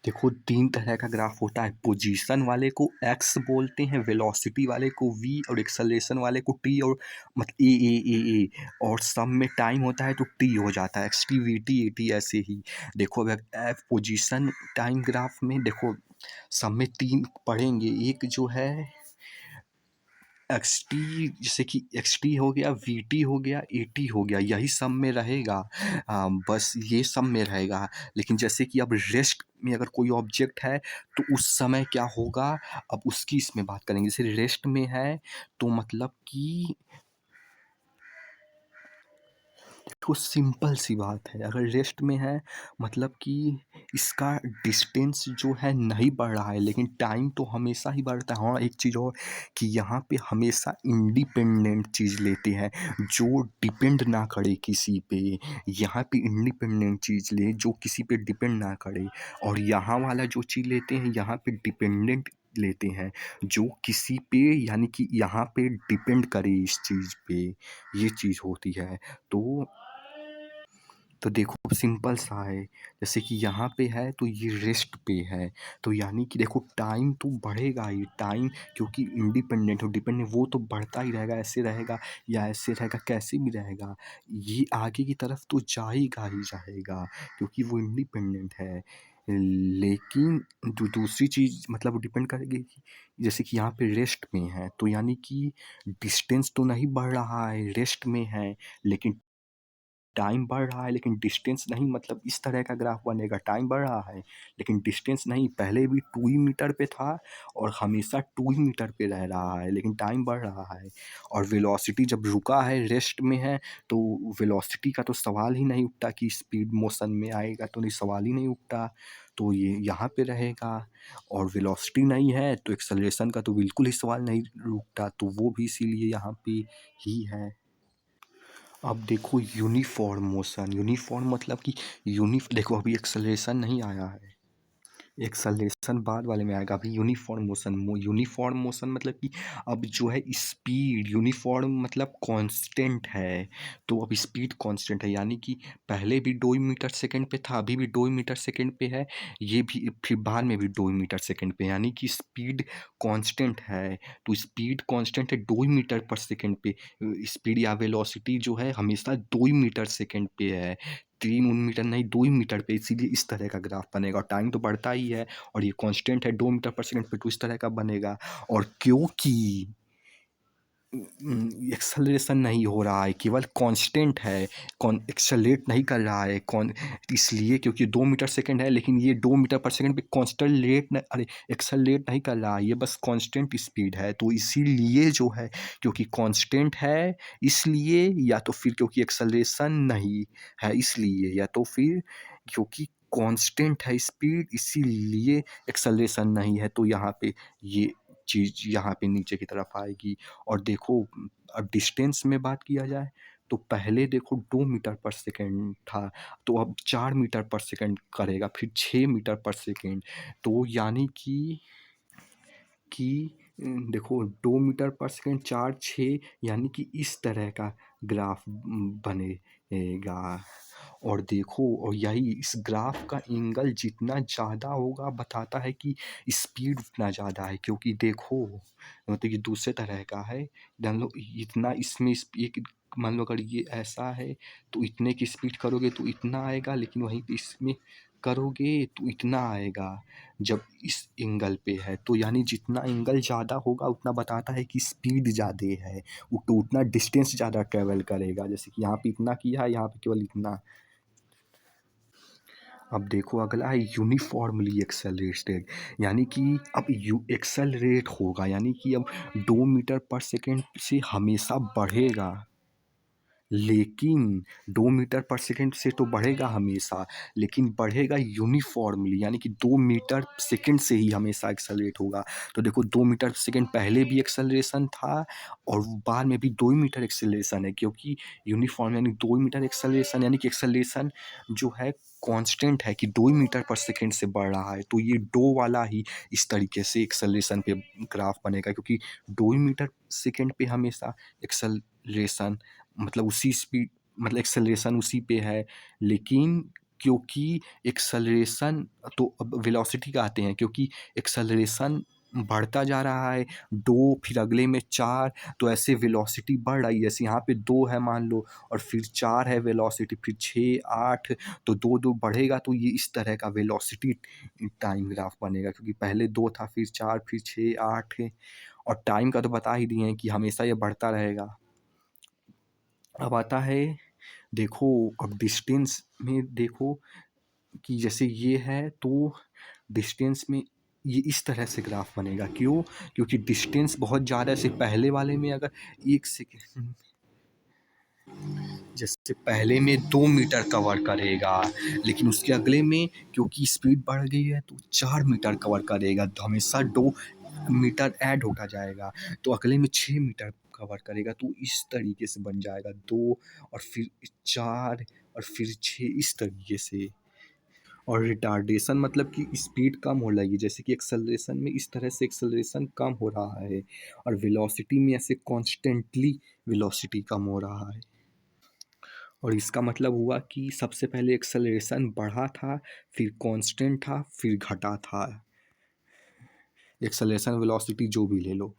देखो 3 तरह का ग्राफ होता है। पोजीशन वाले को एक्स बोलते हैं, वेलोसिटी वाले को वी और एक्सेलरेशन वाले को टी और ए और सब में टाइम होता है तो टी हो जाता है। X T V T A T ऐसे ही। देखो अगर पोजीशन टाइम ग्राफ में देखो सब में 3 पढ़ेंगे। एक जो है एक्स टी, जैसे कि एक्स टी हो गया, वी टी हो गया, ए टी हो गया, यही सब में रहेगा। बस ये सब में रहेगा। लेकिन जैसे कि अब रेस्ट में अगर कोई ऑब्जेक्ट है तो उस समय क्या होगा, अब उसकी इसमें बात करेंगे। जैसे रेस्ट में है तो मतलब कि देखो सिंपल सी बात है, अगर रेस्ट में है मतलब कि इसका डिस्टेंस जो है नहीं बढ़ रहा है लेकिन टाइम तो हमेशा ही बढ़ता है। हाँ, एक चीज़ और कि यहाँ पे हमेशा इंडिपेंडेंट चीज़ लेते हैं जो डिपेंड ना करे किसी पे। यहाँ पे इंडिपेंडेंट चीज़ ले जो किसी पे डिपेंड ना करे, और यहाँ वाला जो चीज़ लेते हैं यहाँ पे डिपेंडेंट लेते हैं जो किसी पे, यानी कि यहाँ पे डिपेंड करे इस चीज़ पे। ये चीज़ होती है। तो तो देखो सिंपल सा है, जैसे कि यहाँ पे है तो ये रेस्ट पे है, तो यानी कि देखो टाइम तो बढ़ेगा ही। टाइम क्योंकि इंडिपेंडेंट और डिपेंडेंट वो तो बढ़ता ही रहेगा, ऐसे रहेगा या ऐसे रहेगा, कैसे भी रहेगा। ये आगे की तरफ तो जाएगा ही जाएगा क्योंकि वो इंडिपेंडेंट है। लेकिन दूसरी चीज़ मतलब डिपेंड करेगी कि जैसे कि यहाँ पे रेस्ट में है तो यानी कि डिस्टेंस तो नहीं बढ़ रहा है, रेस्ट में है, लेकिन टाइम बढ़ रहा है लेकिन डिस्टेंस नहीं। मतलब इस तरह का ग्राफ बनेगा, टाइम बढ़ रहा है लेकिन डिस्टेंस नहीं। पहले भी 2 ही मीटर पे था और हमेशा 2 ही मीटर पे रह रहा है लेकिन टाइम बढ़ रहा है। और वेलोसिटी जब रुका है, रेस्ट में है, तो वेलोसिटी का तो सवाल ही नहीं उठता कि स्पीड मोशन में आएगा, तो नहीं, सवाल ही नहीं उठता। तो ये यहाँ पे रहेगा। और वेलोसिटी नहीं है तो एक्सेलरेशन का तो बिल्कुल ही सवाल नहीं उठता, तो वो भी इसीलिए यहाँ पे ही है। अब देखो यूनिफॉर्म मोशन, यूनिफॉर्म मतलब कि देखो अभी एक्सेलरेशन नहीं आया है, एक्सेलरेशन बाद वाले में आएगा। अभी यूनिफॉर्म मोशन, यूनिफॉर्म मोशन मतलब कि अब जो है स्पीड, यूनिफॉर्म मतलब कांस्टेंट है। तो अब स्पीड कांस्टेंट है, यानी कि पहले भी 2 मीटर सेकंड पे था, अभी भी 2 मीटर सेकंड पे है, ये भी फिर बाद में भी 2 मीटर सेकंड पे, यानी कि स्पीड कांस्टेंट है। तो स्पीड कांस्टेंट है 2 मीटर पर सेकंड पे। स्पीड या वेलोसिटी जो है हमेशा 2 मीटर सेकंड पे है, 3 मीटर नहीं, 2 ही मीटर पे, इसीलिए इस तरह का ग्राफ बनेगा। और टाइम तो बढ़ता ही है और ये कांस्टेंट है 2 मीटर पर सेकंड पे, तो इस तरह का बनेगा। और क्योंकि एक्सेलरेशन नहीं हो रहा है, केवल कांस्टेंट है, कौन एक्सेलरेट नहीं कर रहा है, कौन इसलिए क्योंकि 2 मीटर सेकंड है, लेकिन ये 2 मीटर पर सेकंड पे कांस्टेंट रेट न अरे एक्सेलरेट नहीं कर रहा है, ये बस कांस्टेंट स्पीड है। तो इसीलिए जो है, क्योंकि कांस्टेंट है इसलिए, या तो फिर क्योंकि एक्सेलरेशन नहीं है इसलिए, या तो फिर क्योंकि कांस्टेंट है स्पीड इसीलिए एक्सेलरेशन नहीं है। तो यहाँ पे ये चीज़ यहाँ पे नीचे की तरफ आएगी। और देखो अब डिस्टेंस में बात किया जाए तो पहले देखो 2 मीटर पर सेकंड था, तो अब 4 मीटर पर सेकंड करेगा, फिर 6 मीटर पर सेकंड। तो यानी कि देखो 2 मीटर पर सेकंड, 4, 6, यानी कि इस तरह का ग्राफ बनेगा। और देखो, और यही इस ग्राफ का एंगल जितना ज़्यादा होगा बताता है कि स्पीड उतना ज़्यादा है। क्योंकि देखो मतलब ये दूसरे तरह का है, मान लो इतना इसमें एक, मान लो अगर ये ऐसा है तो इतने की स्पीड करोगे तो इतना आएगा, लेकिन वहीं पे इसमें करोगे तो इतना आएगा जब इस एंगल पे है। तो यानी जितना एंगल ज़्यादा होगा उतना बताता है कि स्पीड ज़्यादा है, तो उतना डिस्टेंस ज़्यादा ट्रेवल करेगा। जैसे कि यहाँ पे इतना किया है, यहाँ पे केवल इतना। अब देखो अगला है यूनिफॉर्मली एक्सेलरेटेड, यानी कि अब यू एक्सेलरेट होगा, यानी कि अब 2 मीटर पर सेकंड से हमेशा बढ़ेगा, लेकिन 2 मीटर पर सेकंड से तो बढ़ेगा हमेशा, लेकिन बढ़ेगा यूनिफॉर्मली, यानी कि 2 मीटर सेकंड से ही हमेशा एक्सेलरेट होगा। तो देखो 2 मीटर सेकंड पहले भी एक्सेलरेशन था और बाद में भी 2 मीटर एक्सेलरेशन है, क्योंकि यूनिफॉर्म यानी 2 मीटर एक्सेलरेशन, यानी कि एक्सेलरेशन जो है कांस्टेंट है कि 2 मीटर पर सेकंड से बढ़ रहा है। तो ये 2 वाला ही इस तरीके से एक्सेलरेशन पे ग्राफ बनेगा, क्योंकि 2 मीटर सेकंड पे हमेशा एक्सेलरेशन मतलब उसी स्पीड, मतलब एक्सेलरेशन उसी पे है, लेकिन क्योंकि एक्सेलरेशन तो अब वेलोसिटी का आते हैं, क्योंकि एक्सेलरेशन बढ़ता जा रहा है, 2 फिर अगले में 4, तो ऐसे वेलोसिटी बढ़ रही है। जैसे यहाँ पे 2 है मान लो, और फिर 4 है वेलोसिटी, फिर 6, 8, तो 2-2 बढ़ेगा, तो ये इस तरह का वेलोसिटी टाइम ग्राफ बनेगा, क्योंकि पहले 2 था, फिर 4, फिर 6, 8 है। और टाइम का तो बता ही दिए हैं कि हमेशा ये बढ़ता रहेगा। अब आता है, देखो, अब डिस्टेंस में देखो कि जैसे ये है, तो डिस्टेंस में ये इस तरह से ग्राफ बनेगा। क्यों? क्योंकि डिस्टेंस बहुत ज़्यादा है। जैसे पहले वाले में अगर 1 सेकंड, जैसे पहले में 2 मीटर कवर करेगा, लेकिन उसके अगले में क्योंकि स्पीड बढ़ गई है तो 4 मीटर कवर करेगा, तो हमेशा 2 मीटर ऐड होता जाएगा, तो अगले में 6 मीटर कवर करेगा, तो इस तरीके से बन जाएगा 2, और फिर 4, और फिर 6, इस तरीके से। और रिटार्डेशन मतलब कि स्पीड कम हो रही है, जैसे कि एक्सेलरेशन में इस तरह से एक्सेलरेशन कम हो रहा है, और वेलोसिटी में ऐसे कॉन्स्टेंटली वेलोसिटी कम हो रहा है। और इसका मतलब हुआ कि सबसे पहले एक्सेलरेशन बढ़ा था, फिर कांस्टेंट था, फिर घटा था। एक्सेलरेशन वेलोसिटी जो भी ले लो।